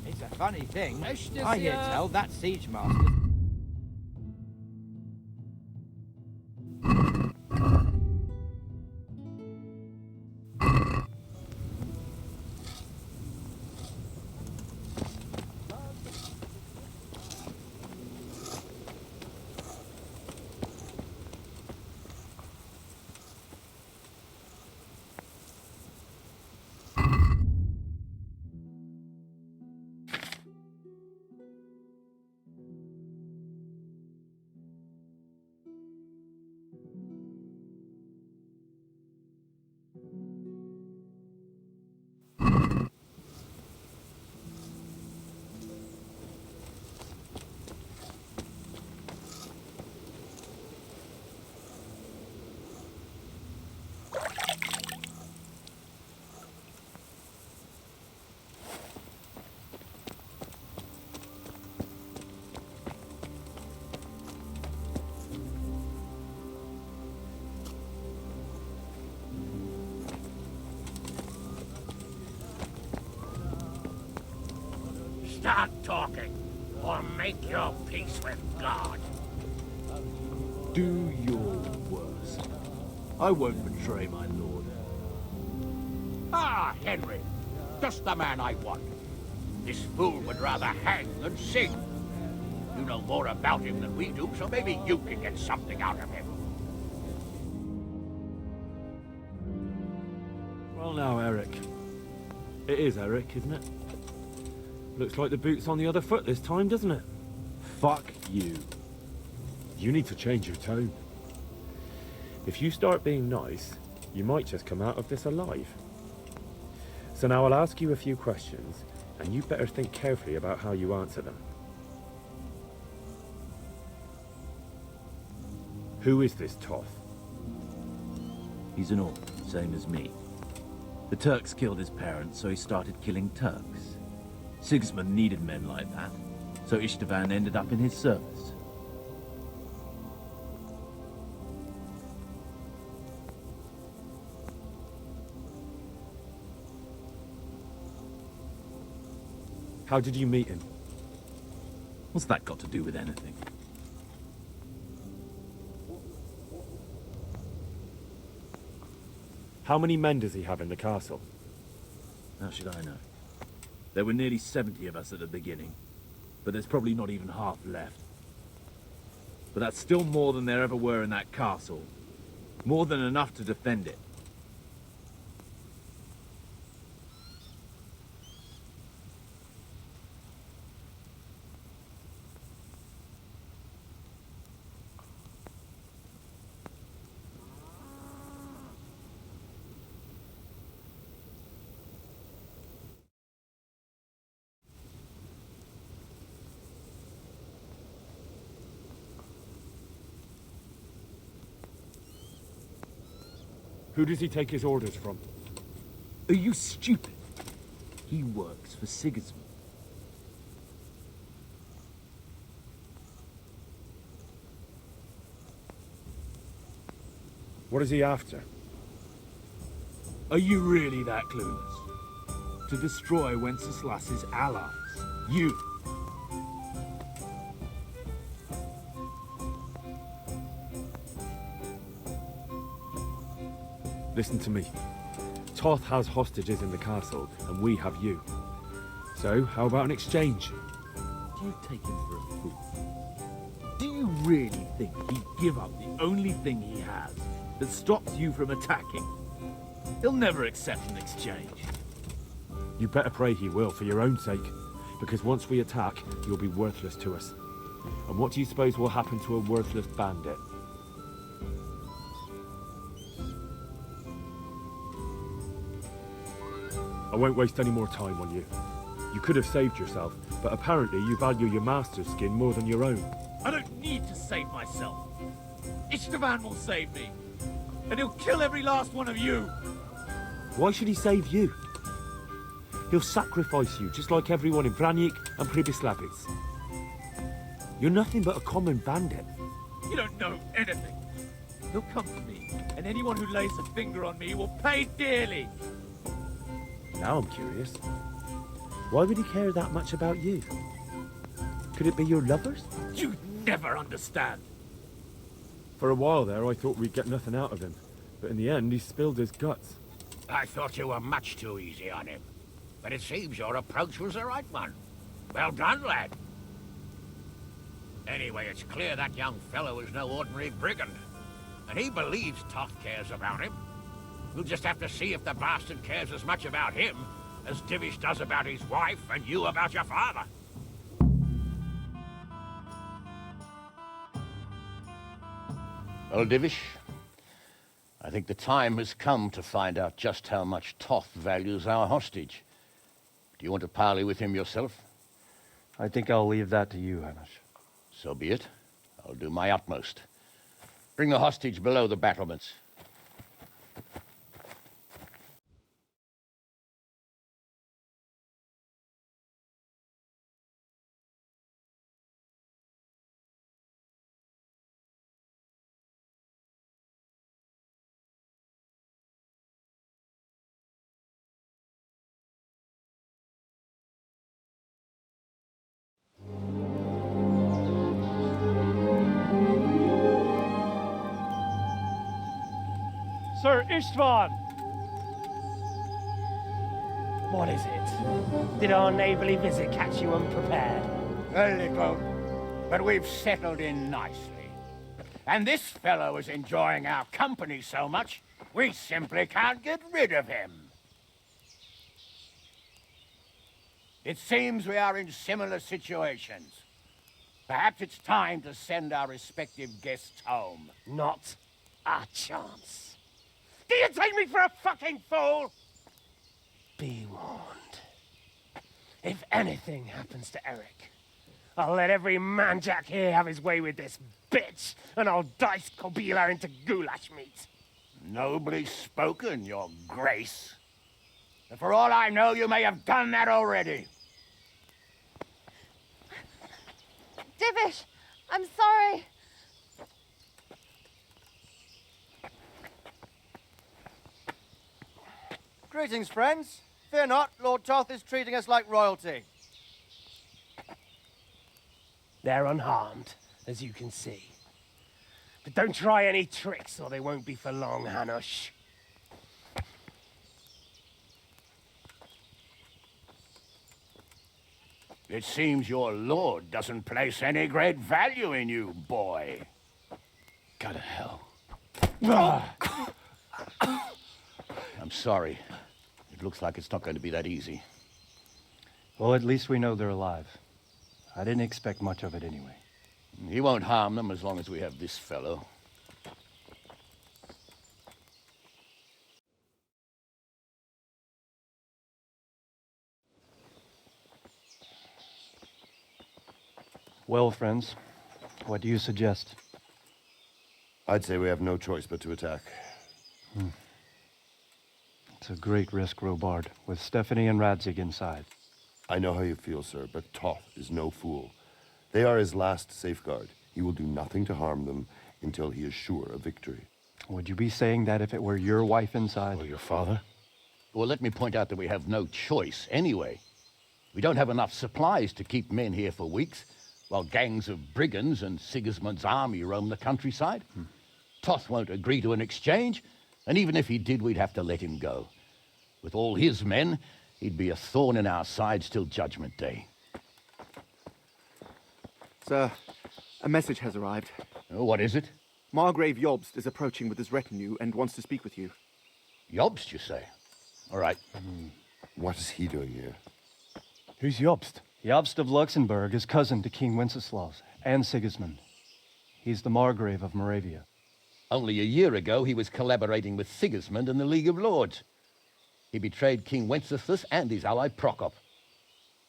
It's a funny thing. I hear tell that siege master. Start talking, or make your peace with God. Do your worst. I won't betray my lord. Ah, Henry. Just the man I want. This fool would rather hang than sing. You know more about him than we do, so maybe you can get something out of him. Well now, Eric. It is Eric, isn't it? Looks like the boot's on the other foot this time, doesn't it? Fuck you. You need to change your tone. If you start being nice, you might just come out of this alive. So now I'll ask you a few questions, and you better think carefully about how you answer them. Who is this Toth? He's an orc, same as me. The Turks killed his parents, so he started killing Turks. Sigismund needed men like that, so Istvan ended up in his service. How did you meet him? What's that got to do with anything? How many men does he have in the castle? How should I know? There were nearly 70 of us at the beginning, but there's probably not even half left. But that's still more than there ever were in that castle. More than enough to defend it. Who does he take his orders from? Are you stupid? He works for Sigismund. What is he after? Are you really that clueless? To destroy Wenceslas's allies. You. Listen to me. Toth has hostages in the castle, and we have you. So, how about an exchange? Do you take him for a fool? Do you really think he'd give up the only thing he has that stops you from attacking? He'll never accept an exchange. You better pray he will, for your own sake. Because once we attack, you'll be worthless to us. And what do you suppose will happen to a worthless bandit? I won't waste any more time on you. You could have saved yourself, but apparently you value your master's skin more than your own. I don't need to save myself. Istvan will save me. And he'll kill every last one of you. Why should he save you? he'll sacrifice you, just like everyone in Branik and Pribislavic. You're nothing but a common bandit. You don't know anything. He'll come to me, and anyone who lays a finger on me will pay dearly. Now I'm curious. Why would he care that much about you? Could it be your lovers? You never understand. For a while there, I thought we'd get nothing out of him. But in the end, he spilled his guts. I thought you were much too easy on him. But it seems your approach was the right one. Well done, lad. Anyway, it's clear that young fellow is no ordinary brigand. And he believes Toth cares about him. We'll just have to see if the bastard cares as much about him as Divish does about his wife and you about your father. Well, Divish, I think the time has come to find out just how much Toth values our hostage. Do you want to parley with him yourself? I think I'll leave that to you, Hamish. So be it. I'll do my utmost. Bring the hostage below the battlements. Sir Istvan! What is it? Did our neighborly visit catch you unprepared? A little, but we've settled in nicely. And this fellow is enjoying our company so much, we simply can't get rid of him. It seems we are in similar situations. Perhaps it's time to send our respective guests home. Not a chance. Do you take me for a fucking fool? Be warned. If anything happens to Eric, I'll let every manjack here have his way with this bitch, and I'll dice Kobila into goulash meat. Nobly spoken, your grace. And for all I know, you may have done that already. Divish, I'm sorry. Greetings, friends. Fear not, Lord Toth is treating us like royalty. They're unharmed, as you can see. But don't try any tricks, or they won't be for long, Hanush. It seems your lord doesn't place any great value in you, boy. Go to hell. I'm sorry. It looks like it's not going to be that easy. Well, at least we know they're alive. I didn't expect much of it anyway. He won't harm them as long as we have this fellow. Well, friends, what do you suggest? I'd say we have no choice but to attack. It's a great risk, Robard, with Stephanie and Radzig inside. I know how you feel, sir, but Toth is no fool. They are his last safeguard. He will do nothing to harm them until he is sure of victory. Would you be saying that if it were your wife inside? Or your father? Well, let me point out that we have no choice anyway. We don't have enough supplies to keep men here for weeks, while gangs of brigands and Sigismund's army roam the countryside. Toth won't agree to an exchange, and even if he did, we'd have to let him go. With all his men, he'd be a thorn in our sides till Judgment Day. Sir, a message has arrived. Oh, what is it? Margrave Jobst is approaching with his retinue and wants to speak with you. Jobst, you say? All right. What is he doing here? Who's Jobst? Jobst of Luxembourg is cousin to King Wenceslaus and Sigismund. He's the Margrave of Moravia. Only a year ago, he was collaborating with Sigismund and the League of Lords. He betrayed King Wenceslas and his ally Prokop.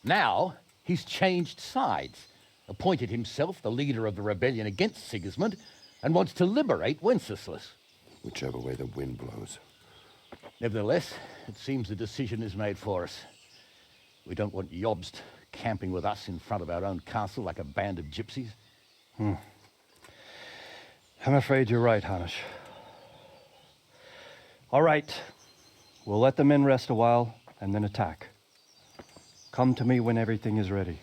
Now, he's changed sides, appointed himself the leader of the rebellion against Sigismund, and wants to liberate Wenceslas. Whichever way the wind blows. Nevertheless, it seems the decision is made for us. We don't want Jobst camping with us in front of our own castle like a band of gypsies. I'm afraid you're right, Hanish. All right. We'll let the men rest a while and then attack. Come to me when everything is ready.